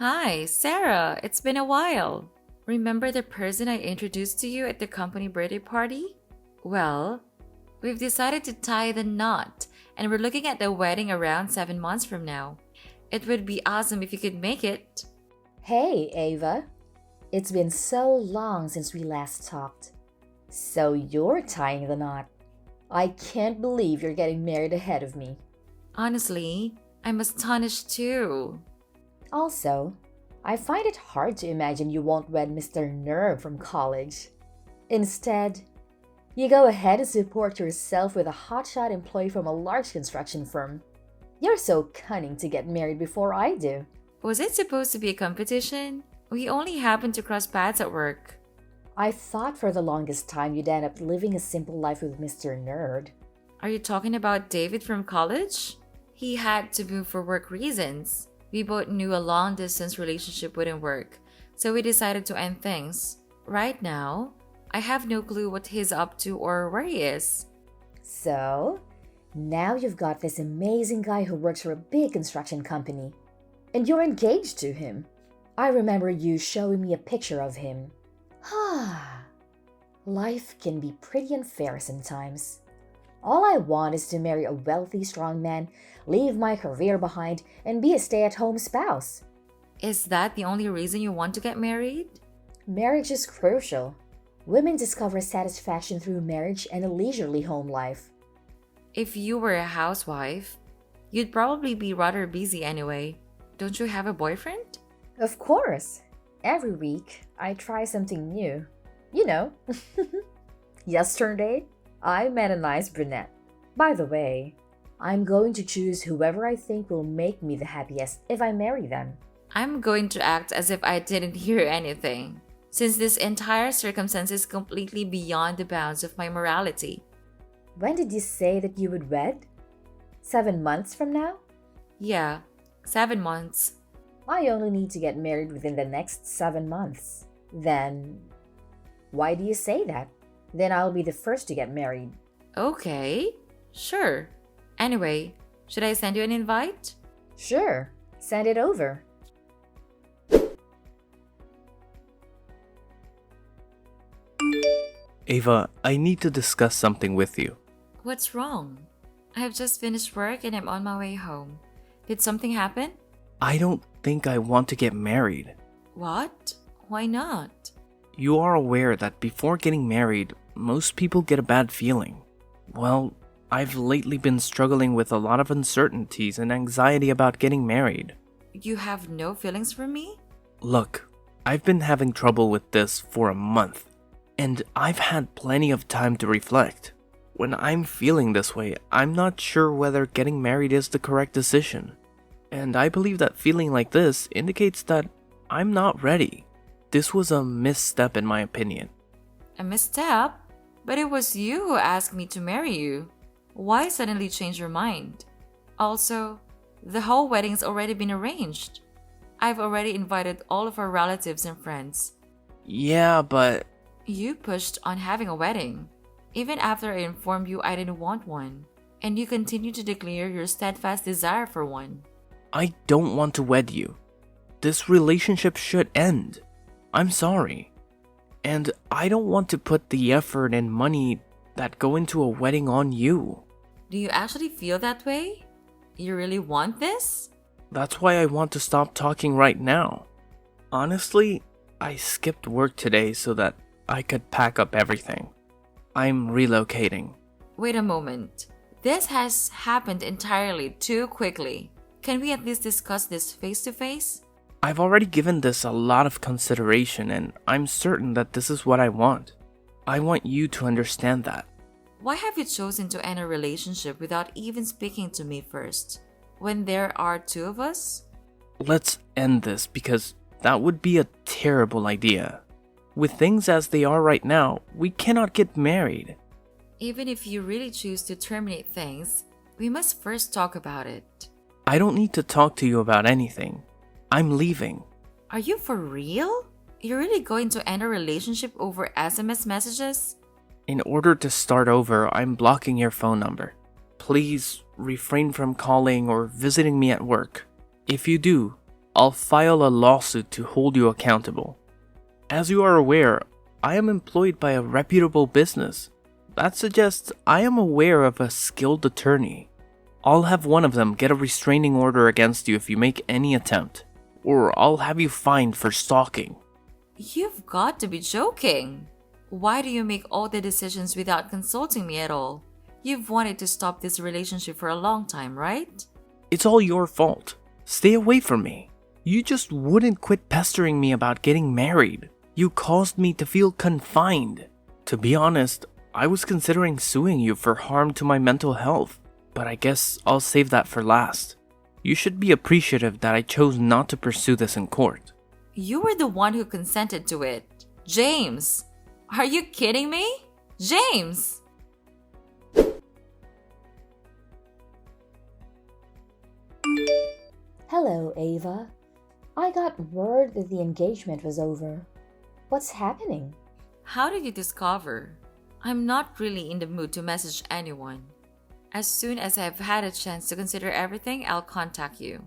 Hi, Sarah. It's been a while. Remember the person I introduced to you at the company birthday party? Well, we've decided to tie the knot and we're looking at the wedding around 7 months from now. It would be awesome if you could make it. Hey, Ava. It's been so long since we last talked. So you're tying the knot. I can't believe you're getting married ahead of me. Honestly, I'm astonished too. Also, I find it hard to imagine you won't wed Mr. Nerd from college. Instead, you go ahead and support yourself with a hotshot employee from a large construction firm. You're so cunning to get married before I do. Was it supposed to be a competition? We only happened to cross paths at work. I thought for the longest time you'd end up living a simple life with Mr. Nerd. Are you talking about David from college? He had to move for work reasons. We both knew a long distance relationship wouldn't work, so we decided to end things. Right now, I have no clue what he's up to or where he is. So, now you've got this amazing guy who works for a big construction company, and you're engaged to him. I remember you showing me a picture of him. Life can be pretty unfair sometimes. All I want is to marry a wealthy, strong man, leave my career behind, and be a stay-at-home spouse. Is that the only reason you want to get married? Marriage is crucial. Women discover satisfaction through marriage and a leisurely home life. If you were a housewife, you'd probably be rather busy anyway. Don't you have a boyfriend? Of course. Every week, I try something new. You know. Yesterday, I met a nice brunette. By the way, I'm going to choose whoever I think will make me the happiest if I marry them. I'm going to act as if I didn't hear anything, since this entire circumstance is completely beyond the bounds of my morality. When did you say that you would wed? 7 months from now? Yeah, 7 months. I only need to get married within the next 7 months. Then, why do you say that? Then I'll be the first to get married. Okay, sure. Anyway, should I send you an invite? Sure, send it over. Ava, I need to discuss something with you. What's wrong? I have just finished work and I'm on my way home. Did something happen? I don't think I want to get married. What? Why not? You are aware that before getting married, most people get a bad feeling. Well, I've lately been struggling with a lot of uncertainties and anxiety about getting married. You have no feelings for me? Look, I've been having trouble with this for a month, and I've had plenty of time to reflect. When I'm feeling this way, I'm not sure whether getting married is the correct decision. And I believe that feeling like this indicates that I'm not ready. This was a misstep in my opinion. A misstep? But it was you who asked me to marry you. Why suddenly change your mind? Also, the whole wedding's already been arranged. I've already invited all of our relatives and friends. Yeah, but You pushed on having a wedding, even after I informed you I didn't want one, and you continue to declare your steadfast desire for one. I don't want to wed you. This relationship should end. I'm sorry. And I don't want to put the effort and money that go into a wedding on you. Do you actually feel that way? You really want this? That's why I want to stop talking right now. Honestly, I skipped work today so that I could pack up everything. I'm relocating. Wait a moment. This has happened entirely too quickly. Can we at least discuss this face to face? I've already given this a lot of consideration and I'm certain that this is what I want. I want you to understand that. Why have you chosen to end a relationship without even speaking to me first? When there are two of us? Let's end this because that would be a terrible idea. With things as they are right now, we cannot get married. Even if you really choose to terminate things, we must first talk about it. I don't need to talk to you about anything. I'm leaving. Are you for real? You're really going to end a relationship over SMS messages? In order to start over, I'm blocking your phone number. Please refrain from calling or visiting me at work. If you do, I'll file a lawsuit to hold you accountable. As you are aware, I am employed by a reputable business. That suggests I am aware of a skilled attorney. I'll have one of them get a restraining order against you if you make any attempt, or I'll have you fined for stalking. You've got to be joking. Why do you make all the decisions without consulting me at all? You've wanted to stop this relationship for a long time, right? It's all your fault. Stay away from me. You just wouldn't quit pestering me about getting married. You caused me to feel confined. To be honest, I was considering suing you for harm to my mental health, but I guess I'll save that for last. You should be appreciative that I chose not to pursue this in court. You were the one who consented to it. James! Are you kidding me? James! Hello, Ava. I got word that the engagement was over. What's happening? How did you discover? I'm not really in the mood to message anyone. As soon as I've had a chance to consider everything, I'll contact you.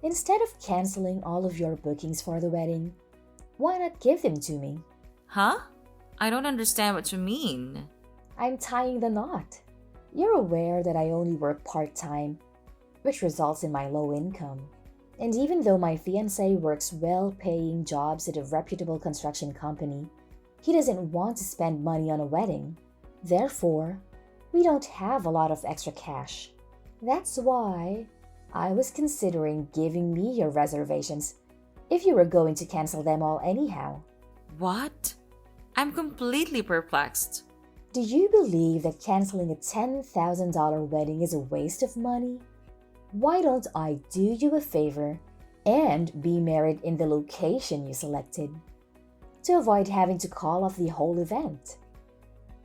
Instead of canceling all of your bookings for the wedding, why not give them to me? Huh? I don't understand what you mean. I'm tying the knot. You're aware that I only work part-time, which results in my low income. And even though my fiancé works well-paying jobs at a reputable construction company, he doesn't want to spend money on a wedding. Therefore, we don't have a lot of extra cash. That's why I was considering giving me your reservations if you were going to cancel them all anyhow. What? I'm completely perplexed. Do you believe that canceling a $10,000 wedding is a waste of money? Why don't I do you a favor and be married in the location you selected to avoid having to call off the whole event?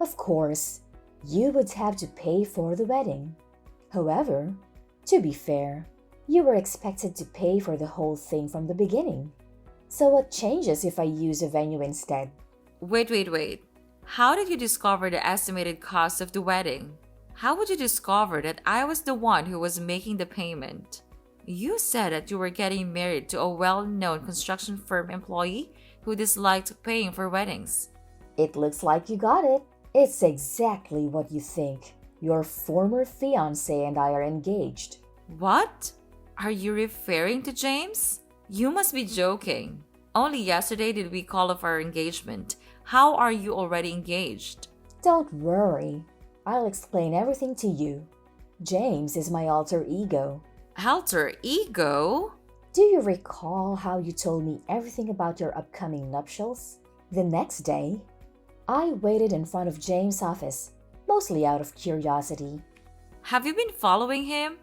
Of course, you would have to pay for the wedding. However, to be fair, you were expected to pay for the whole thing from the beginning. So what changes if I use a venue instead? Wait. How did you discover the estimated cost of the wedding? How would you discover that I was the one who was making the payment? You said that you were getting married to a well-known construction firm employee who disliked paying for weddings. It looks like you got it. It's exactly what you think. Your former fiancé and I are engaged. What? Are you referring to James? You must be joking. Only yesterday did we call off our engagement. How are you already engaged? Don't worry. I'll explain everything to you. James is my alter ego. Alter ego? Do you recall how you told me everything about your upcoming nuptials? The next day, I waited in front of James' office, mostly out of curiosity. Have you been following him?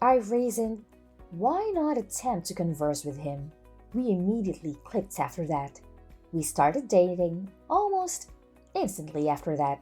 I reasoned, why not attempt to converse with him? We immediately clicked after that. We started dating almost instantly after that.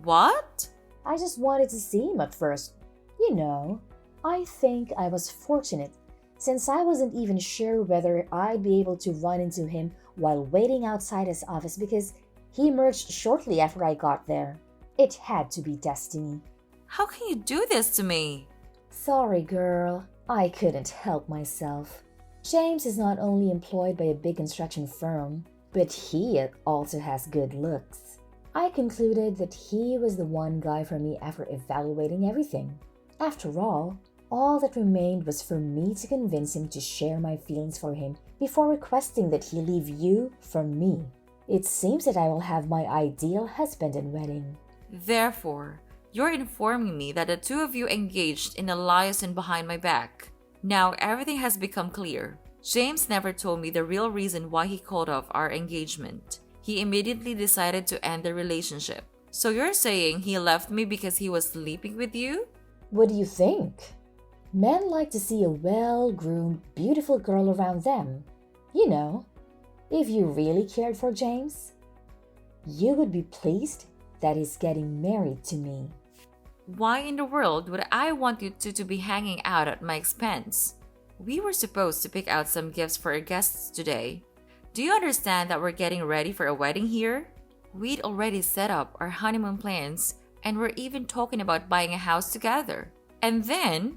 What? I just wanted to see him at first. You know, I think I was fortunate since I wasn't even sure whether I'd be able to run into him while waiting outside his office because he emerged shortly after I got there. It had to be destiny. How can you do this to me? Sorry, girl. I couldn't help myself. James is not only employed by a big construction firm, but he also has good looks. I concluded that he was the one guy for me after evaluating everything. After all that remained was for me to convince him to share my feelings for him before requesting that he leave you for me. It seems that I will have my ideal husband and wedding. Therefore, you're informing me that the two of you engaged in a liaison behind my back. Now everything has become clear. James never told me the real reason why he called off our engagement. He immediately decided to end the relationship. So you're saying he left me because he was sleeping with you? What do you think? Men like to see a well-groomed, beautiful girl around them. You know, if you really cared for James, you would be pleased that he's getting married to me. Why in the world would I want you two to be hanging out at my expense? We were supposed to pick out some gifts for our guests today. Do you understand that we're getting ready for a wedding here? We'd already set up our honeymoon plans and we're even talking about buying a house together. And then,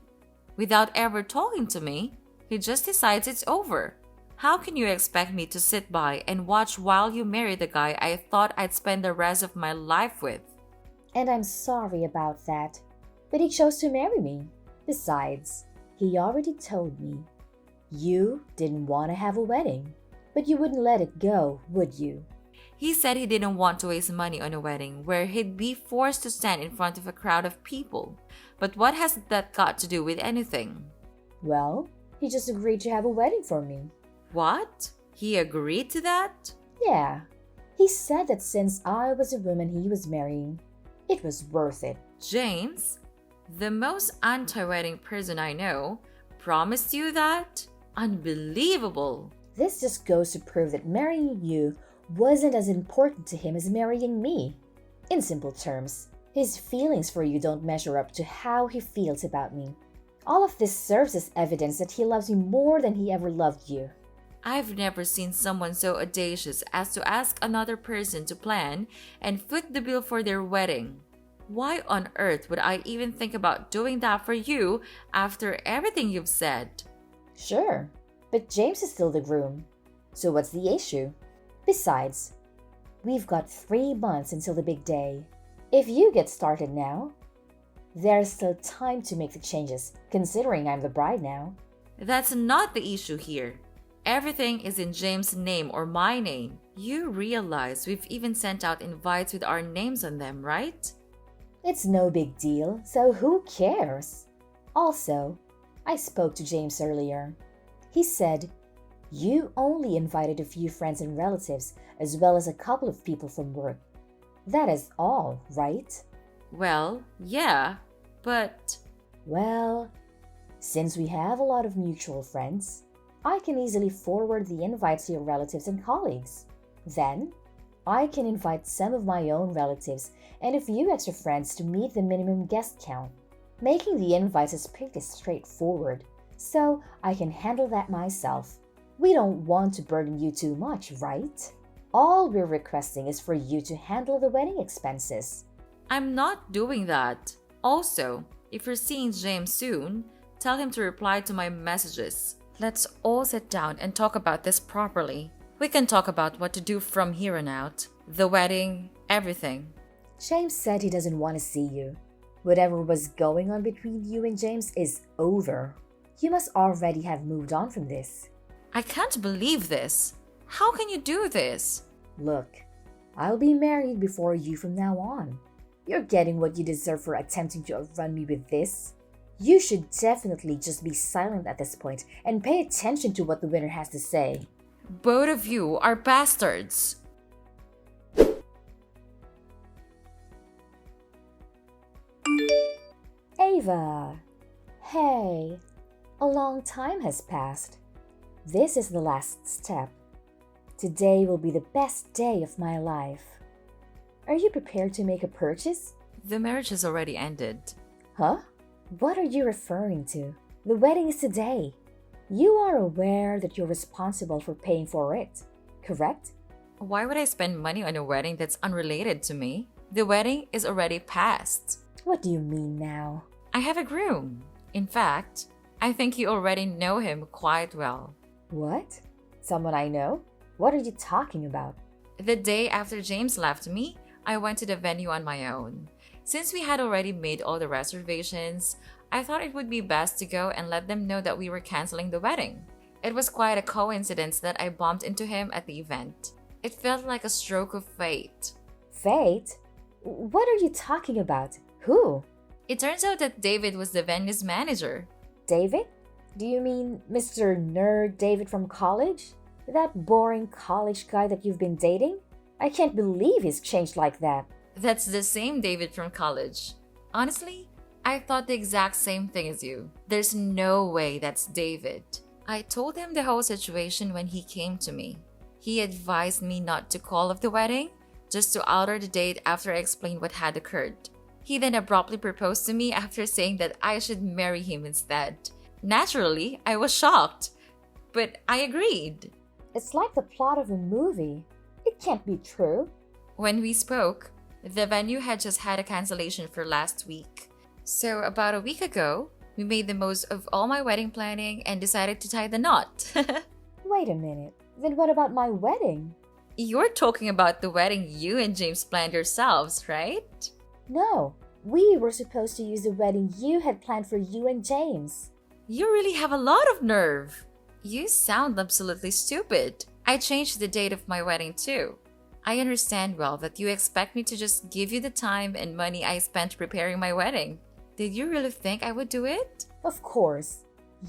without ever talking to me, He just decides it's over. How can you expect me to sit by and watch while you marry the guy I thought I'd spend the rest of my life with? And I'm sorry about that, but he chose to marry me. Besides, he already told me. You didn't want to have a wedding, but you wouldn't let it go, would you? He said he didn't want to waste money on a wedding where he'd be forced to stand in front of a crowd of people. But what has that got to do with anything? Well, he just agreed to have a wedding for me. What? He agreed to that? Yeah. He said that since I was a woman he was marrying, it was worth it. James, the most anti-wedding person I know, promised you that? Unbelievable. This just goes to prove that marrying you wasn't as important to him as marrying me. In simple terms, his feelings for you don't measure up to how he feels about me. All of this serves as evidence that he loves you more than he ever loved you. I've never seen someone so audacious as to ask another person to plan and foot the bill for their wedding. Why on earth would I even think about doing that for you after everything you've said? Sure, but James is still the groom. So what's the issue? Besides, we've got 3 months until the big day. If you get started now, there's still time to make the changes, considering I'm the bride now. That's not the issue here. Everything is in James' name or my name. You realize we've even sent out invites with our names on them, right? It's no big deal, so who cares? Also, I spoke to James earlier. He said, you only invited a few friends and relatives, as well as a couple of people from work. That is all, right? Well, yeah, but... Well, since we have a lot of mutual friends, I can easily forward the invites to your relatives and colleagues. Then, I can invite some of my own relatives and a few extra friends to meet the minimum guest count. Making the invites is pretty straightforward, so I can handle that myself. We don't want to burden you too much, right? All we're requesting is for you to handle the wedding expenses. I'm not doing that. Also, if you're seeing James soon, tell him to reply to my messages. Let's all sit down and talk about this properly. We can talk about what to do from here on out. The wedding, everything. James said he doesn't want to see you. Whatever was going on between you and James is over. You must already have moved on from this. I can't believe this. How can you do this? Look, I'll be married before you from now on. You're getting what you deserve for attempting to outrun me with this. You should definitely just be silent at this point and pay attention to what the winner has to say. Both of you are bastards. Ava! Hey! A long time has passed. This is the last step. Today will be the best day of my life. Are you prepared to make a purchase? The marriage has already ended. Huh? What are you referring to? The wedding is today. You are aware that you're responsible for paying for it, correct? Why would I spend money on a wedding that's unrelated to me? The wedding is already past. What do you mean now? I have a groom. In fact, I think you already know him quite well. What? Someone I know? What are you talking about? The day after James left me, I went to the venue on my own. Since we had already made all the reservations, I thought it would be best to go and let them know that we were canceling the wedding. It was quite a coincidence that I bumped into him at the event. It felt like a stroke of fate. Fate? What are you talking about? Who? It turns out that David was the venue's manager. David? Do you mean Mr. Nerd David from college? That boring college guy that you've been dating? I can't believe he's changed like that. That's the same David from college. Honestly, I thought the exact same thing as you. There's no way that's David. I told him the whole situation when he came to me. He advised me not to call off the wedding, just to alter the date after I explained what had occurred. He then abruptly proposed to me after saying that I should marry him instead. Naturally, I was shocked, but I agreed. It's like the plot of a movie. It can't be true. When we spoke, the venue had just had a cancellation for last week. So about a week ago, We made the most of all my wedding planning and decided to tie the knot. Wait a minute. Then what about my wedding? You're talking about the wedding you and James planned yourselves, right? No, we were supposed to use the wedding you had planned for you and James. You really have a lot of nerve. You sound absolutely stupid. I changed the date of my wedding too. I understand well that you expect me to just give you the time and money I spent preparing my wedding. Did you really think I would do it? Of course.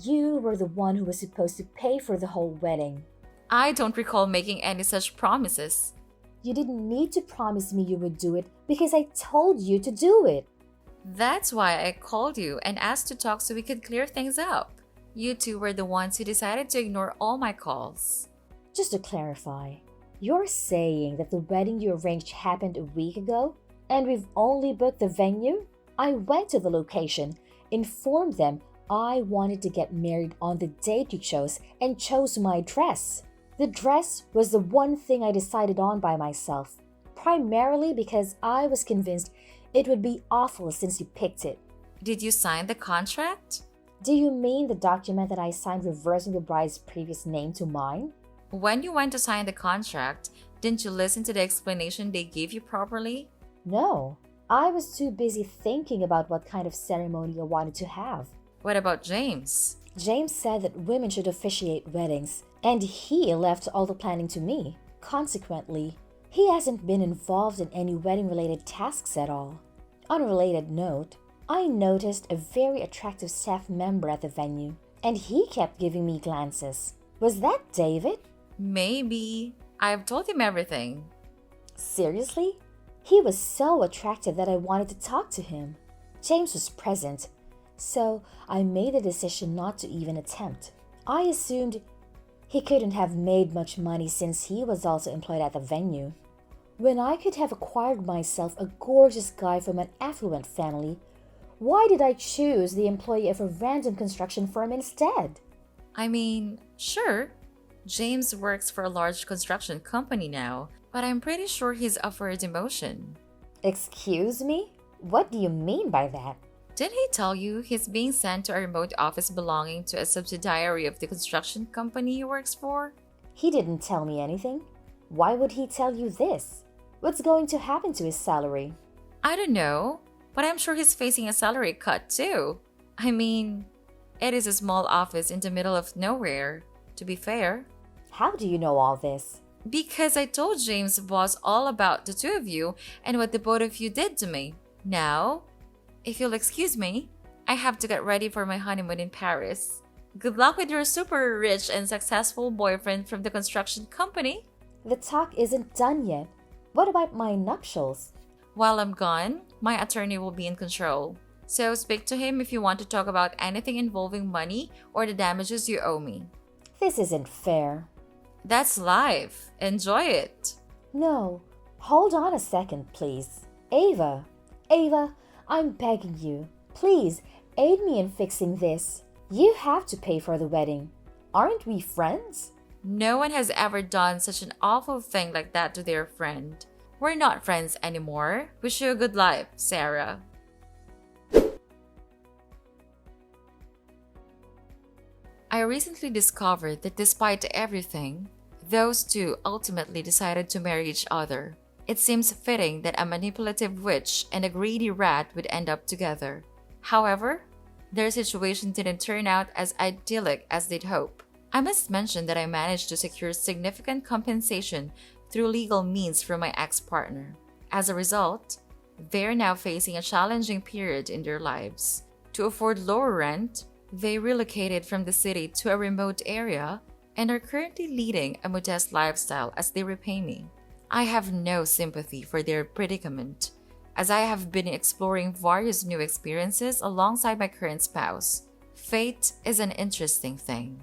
You were the one who was supposed to pay for the whole wedding. I don't recall making any such promises. You didn't need to promise me you would do it because I told you to do it. That's why I called you and asked to talk so we could clear things up. You two were the ones who decided to ignore all my calls. Just to clarify, you're saying that the wedding you arranged happened a week ago and we've only booked the venue? I went to the location, informed them I wanted to get married on the date you chose, and chose my dress. The dress was the one thing I decided on by myself, primarily because I was convinced it would be awful since you picked it. Did you sign the contract? Do you mean the document that I signed reversing the bride's previous name to mine? When you went to sign the contract, didn't you listen to the explanation they gave you properly? No, I was too busy thinking about what kind of ceremony I wanted to have. What about James? James said that women should officiate weddings, and he left all the planning to me. Consequently, he hasn't been involved in any wedding-related tasks at all. On a related note, I noticed a very attractive staff member at the venue, and he kept giving me glances. Was that David? Maybe. I've told him everything. Seriously? He was so attractive that I wanted to talk to him. James was present, so I made the decision not to even attempt. I assumed he couldn't have made much money since he was also employed at the venue. When I could have acquired myself a gorgeous guy from an affluent family, why did I choose the employee of a random construction firm instead? I mean, sure, James works for a large construction company now, but I'm pretty sure he's up for a demotion. Excuse me? What do you mean by that? Didn't he tell you he's being sent to a remote office belonging to a subsidiary of the construction company he works for? He didn't tell me anything. Why would he tell you this? What's going to happen to his salary? I don't know, but I'm sure he's facing a salary cut too. I mean, it is a small office in the middle of nowhere, to be fair. How do you know all this? Because I told James' boss all about the two of you and what the both of you did to me. Now, if you'll excuse me, I have to get ready for my honeymoon in Paris. Good luck with your super rich and successful boyfriend from the construction company. The talk isn't done yet. What about my nuptials? While I'm gone, my attorney will be in control. So speak to him if you want to talk about anything involving money or the damages you owe me. This isn't fair. That's life. Enjoy it. No, hold on a second, please. Ava, I'm begging you. Please, aid me in fixing this. You have to pay for the wedding. Aren't we friends? No one has ever done such an awful thing like that to their friend. We're not friends anymore. Wish you a good life, Sarah. I recently discovered that despite everything, those two ultimately decided to marry each other. It seems fitting that a manipulative witch and a greedy rat would end up together. However, their situation didn't turn out as idyllic as they'd hope. I must mention that I managed to secure significant compensation through legal means from my ex-partner. As a result, they're now facing a challenging period in their lives. To afford lower rent, they relocated from the city to a remote area and are currently leading a modest lifestyle as they repay me. I have no sympathy for their predicament, as I have been exploring various new experiences alongside my current spouse. Fate is an interesting thing.